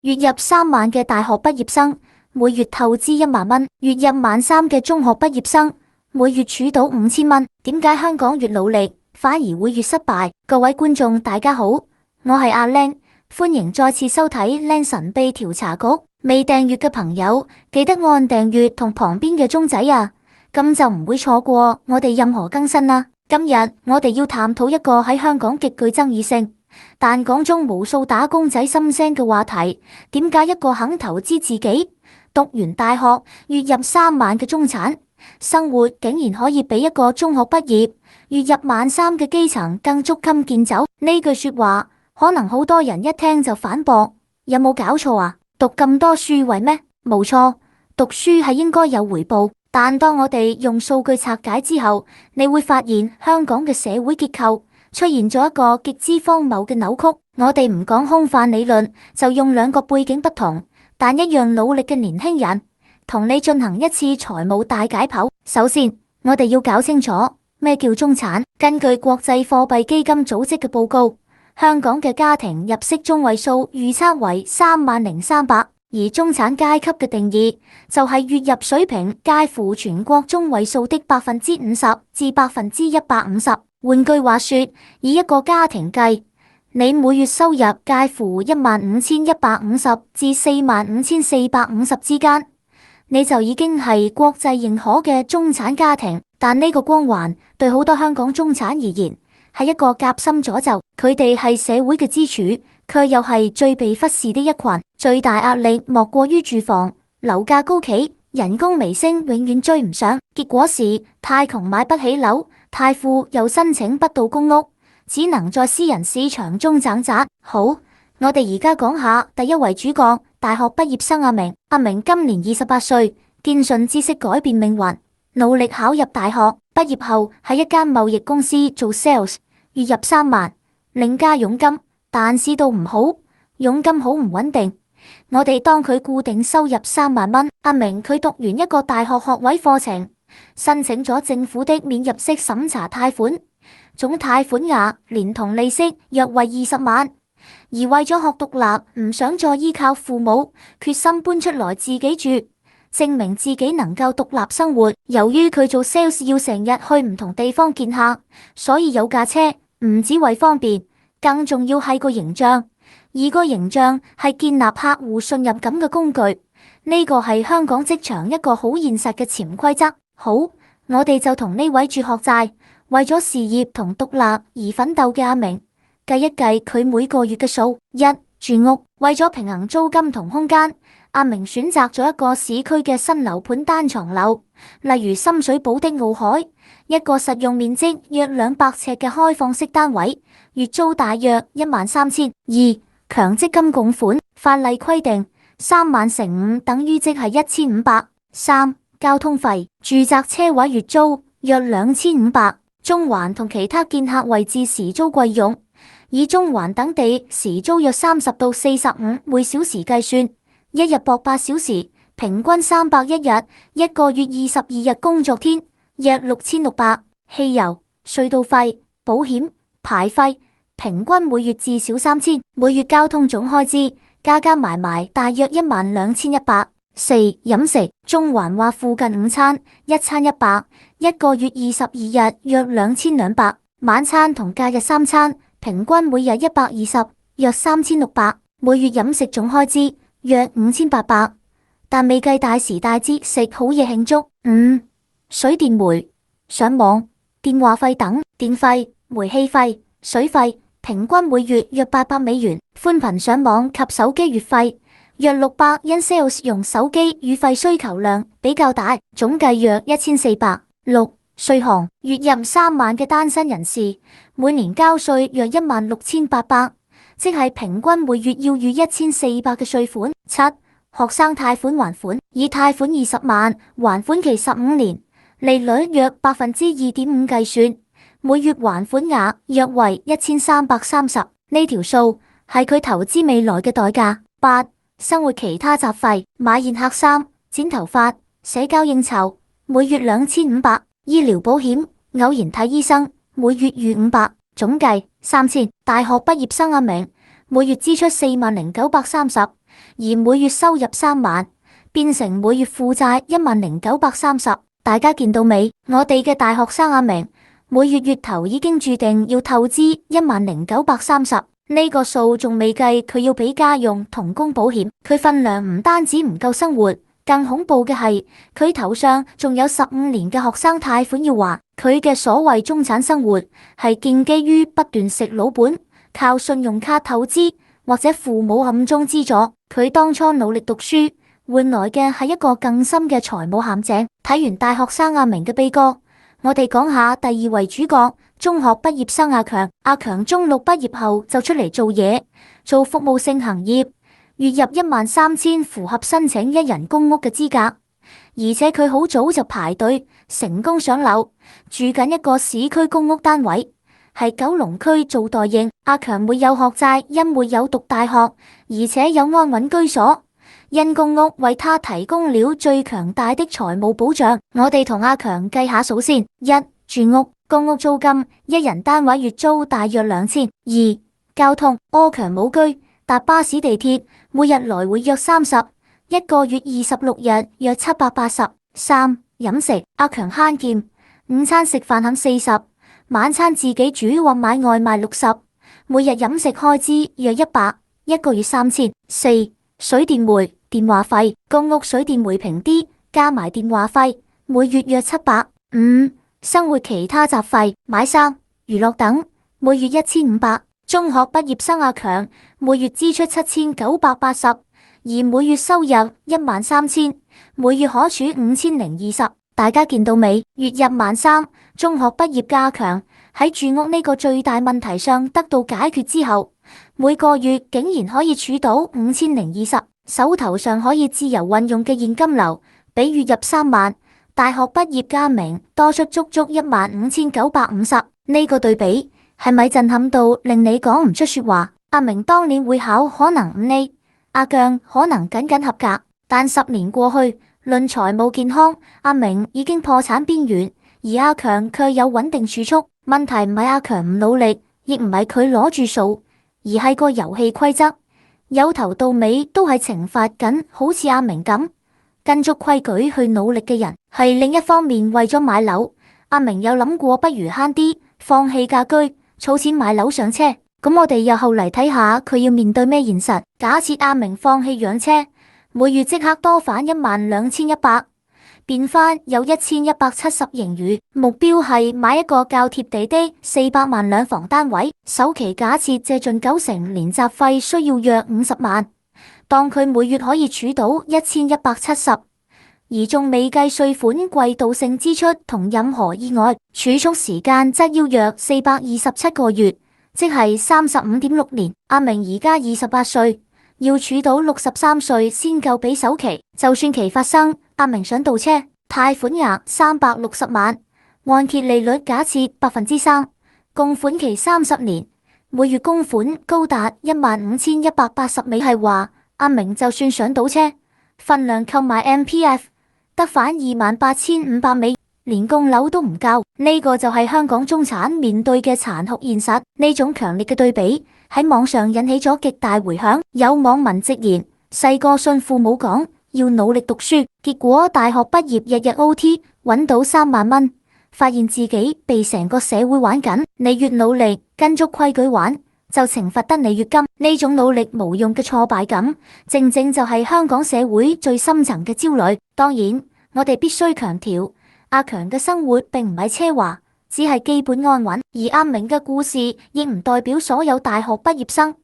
月入3萬嘅大學畢業生，每月透支1萬蚊；月入13000嘅中學畢業生，每月儲到5000蚊。點解香港越努力，反而會越失敗？各位觀眾大家好，我係阿 Len， 歡迎再次收睇 Len 神秘調查局。未訂閱嘅朋友，記得按訂閱同旁邊嘅鐘仔啊，咁就唔會錯過我哋任何更新啦。今日我哋要探討一個喺香港極具爭議性，但講中無數打工仔心聲嘅話題：點解一個肯投資自己，讀完大學月入3萬嘅中產，生活竟然可以比一個中學畢業月入13000嘅基層更捉襟見肘？呢句說話可能好多人一聽就反駁：有冇搞錯啊？讀咁多書為咩？冇錯，讀書係應該有回報。但當我哋用數據拆解之後，你會發現香港嘅社會結構出現咗一個極之荒謬嘅扭曲。我哋唔講空泛理論，就用兩個背景不同但一樣努力嘅年輕人同你進行一次財務大解剖。首先，我哋要搞清楚咩叫中產。根據國際貨幣基金組織嘅報告，香港嘅家庭入息中位數預測為30300。而中產階級嘅定義就係月入水平介乎全國中位數的50%至150%。換句話說，以一個家庭計，你每月收入介乎15150至45450之間，你就已經係國際認可嘅中產家庭。但呢個光環對好多香港中產而言係一個夾心詛咒，佢哋係社會嘅支柱，卻又係最被忽視的一群。最大壓力莫過於住房，樓價高企，人工微升，永遠追唔上。結果是太窮買不起樓，太富又申請不到公屋，只能在私人市場中掙扎。好，我哋而家講下第一位主角，大學畢業生阿明。阿明今年28歲，堅信知識改變命運，努力考入大學。畢業後喺一間貿易公司做 sales， 月入3萬，另加佣金，但市道唔好，佣金好唔穩定。我哋當佢固定收入3萬蚊。阿明佢讀完一個大學學位課程，申請咗政府的免入息審查貸款，總貸款額連同利息約為20萬。而為咗學獨立，唔想再依靠父母，決心搬出來自己住，證明自己能夠獨立生活。由於佢做 sales 要成日去唔同地方見客，所以有架車唔只為方便，更重要係個形象。而個形象係建立客戶信任感嘅工具，呢個係香港職場一個好現實嘅潛規則。好，我哋就同呢位住學債、為咗事業同獨立而奮鬥嘅阿明計一計佢每個月嘅數。一、住屋。為咗平衡租金同空間，阿明選擇咗一個市區嘅新樓盤單床樓，例如深水埗的奧海，一個實用面積約200尺嘅開放式單位，月租大約13000。二、強積金供款。法例規定3萬乘5等於即係1500。三、交通費。住宅車位月租約2500，中環同其他見客位置時租貴用，以中環等地時租約30到45每小時計算，一日駁8小時，平均301日，一個月22日工作天，約6600。汽油、隧道費、保險、牌費，平均每月至少3000。每月交通總開支加埋大約12100。四、飲食。中環或附近午餐一餐100，一個月22日約2200。晚餐同假日3餐平均每日120，約3600。每月飲食總開支約5800，但未計大時大節食好嘢慶祝。五、水電煤、上網、電話費等。電費、煤氣費、水費平均每月約$800。寬頻上網及手機月費約600，因 sales 用手機與費需求量比較大，總計約1400。六、稅項。月入3萬嘅單身人士每年交稅約16800，即係平均每月要預1400嘅稅款。七、學生貸款還款。以貸款20萬，還款期15年，利率約2.5%計算，每月還款額約為1330。呢條數係佢投資未來嘅代價。八、生活其他雜費。買宴客衫、剪頭髮、社交應酬，每月2500。醫療保險，偶然睇醫生，每月逾500，總計3000。大學畢業生阿明每月支出40930，而每月收入3萬，變成每月負債10930。大家見到未？我哋嘅大學生阿明每月月頭已經注定要透支10930，呢個數仲未計佢要俾家用同供保險，佢份量唔單止唔夠生活，更恐怖嘅係佢頭上仲有15年嘅學生貸款要還。佢嘅所謂中產生活係建基於不斷食老本，靠信用卡透支或者父母暗中資助。佢當初努力讀書換來嘅係一個更深嘅財務陷阱。睇完大學生阿明嘅悲歌，我哋講下第2位主角，中學畢業生阿強。阿強中六畢業後就出嚟做嘢，做服務性行業，月入13000，符合申請一人公屋嘅資格。而且佢好早就排隊成功上樓，住緊一個市區公屋單位，係九龍區做代應。阿強沒有學債，因沒有讀大學，而且有安穩居所，因公屋為他提供了最強大的財務保障。我哋同阿強計下數先：一、住屋，公屋租金一人單位月租大約2000；二、交通，阿強冇居，搭巴士地鐵，每日來回約30，一個月26日約780。三、飲食，阿強慳儉，午餐食飯肯40，晚餐自己煮或買外賣60，每日飲食開支約100，一個月3000。四、水電煤，電話費，公屋水電煤平啲，加埋電話費，每月約700。五、生活其他雜費，買衫、娛樂等，每月1500。中學畢業生阿強每月支出7980，而每月收入13000，每月可儲5020。大家見到未？月入13000，中學畢業嘅阿強喺住屋呢個最大問題上得到解決之後，每個月竟然可以儲到5020，手頭上可以自由運用嘅現金流比月入3萬大學畢業嘅阿明多出足足15950。呢個對比係咪震撼到令你講唔出說話？阿明當年會考可能5A，阿強可能僅僅合格，但10年過去，論財務健康，阿明已經破產邊緣，而阿強卻有穩定儲蓄。問題唔係阿強唔努力，亦唔係佢攞住數，而係個遊戲規則，由頭到尾都係懲罰緊好似阿明咁跟足規矩去努力嘅人。係另一方面，為咗買樓，阿明有諗過不如慳啲，放棄家居，儲錢買樓上車。咁我哋又後嚟睇下佢要面對咩現實。假設阿明放棄養車，每月即刻多返12100，變返有1170盈餘。目標係買一個較貼地的400萬兩房單位，首期假設借盡90%，年雜費需要約50萬，當佢每月可以儲到1170，而仲未計稅款、季度性支出同任何意外，儲蓄時間則要約427個月，即係35.6年。阿明而家28歲，要儲到63歲先夠俾首期。就算其發生，阿明想倒車，貸款額360萬，按揭利率假設3%，供款期30年，每月供款高達15180美。係話阿明就算想倒車，份量購買 MPF 得返28500美，連供樓都唔夠。呢個就係香港中產面對嘅殘酷現實。呢種強烈嘅對比喺網上引起咗極大回響。有網民直言，細個信父母講要努力讀書，結果大學畢業日日 OT 揾到3萬蚊，發現自己被成個社會玩緊。你越努力跟足規矩玩，就懲罰得你越甘。呢種努力無用嘅挫敗感，正正就係香港社會最深層嘅焦慮。當然，我哋必須強調，阿強嘅生活並唔係奢華，只係基本安穩。而阿明嘅故事亦唔代表所有大學畢業生，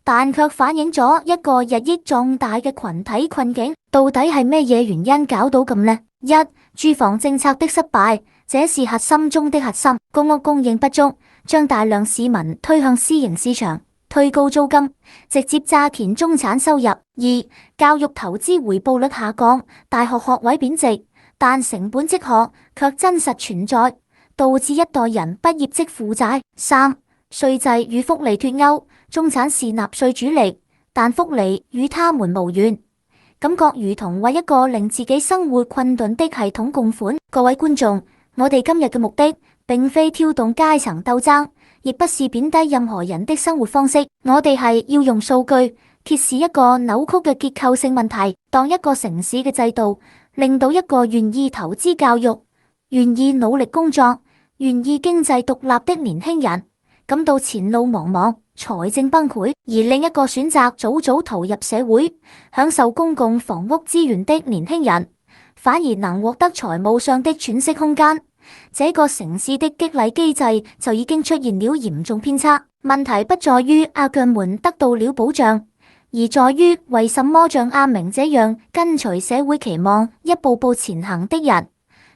但卻反映咗一個日益壯大嘅群體困境。到底係咩嘢原因搞到咁呢？一、住房政策的失敗，這是核心中的核心。公屋供應不足，將大量市民推向私營市場，推高租金，直接榨乾中產收入。二、教育投資回報率下降，大學學位貶值，但成本積學卻真實存在，導致一代人畢業即負債。三、稅制與福利脫鈎，中產是納稅主力，但福利與他們無緣，感覺如同為一個令自己生活困頓的系統供款。各位觀眾，我哋今日嘅目的並非挑動階層鬥爭，亦不是貶低任何人的生活方式，我哋係要用數據、揭示一個扭曲嘅結構性問題。當一個城市嘅制度令到一個願意投資教育、願意努力工作、願意經濟獨立的年輕人感到前路茫茫、財政崩潰，而另一個選擇早早投入社會、享受公共房屋資源的年輕人，反而能獲得財務上的喘息空間，這個城市的激勵機制就已經出現了嚴重偏差。問題不在於阿將們得到了保障，而在於為什麼像阿明這樣跟隨社會期望一步步前行的人，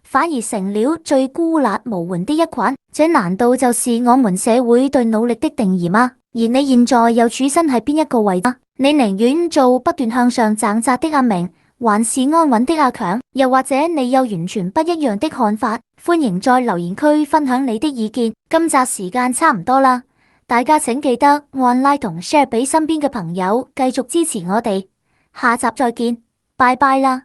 反而成了最孤立無援的一群。這難道就是我們社會對努力的定義嗎？而你現在又處身喺邊一個位置？你寧願做不斷向上掙扎的阿明，還是安穩的阿強？又或者你有完全不一樣的看法？歡迎在留言區分享你的意見。今集時間差唔多啦，大家請記得按 like 同 share 俾身邊嘅朋友，繼續支持我哋。下集再見，拜拜啦！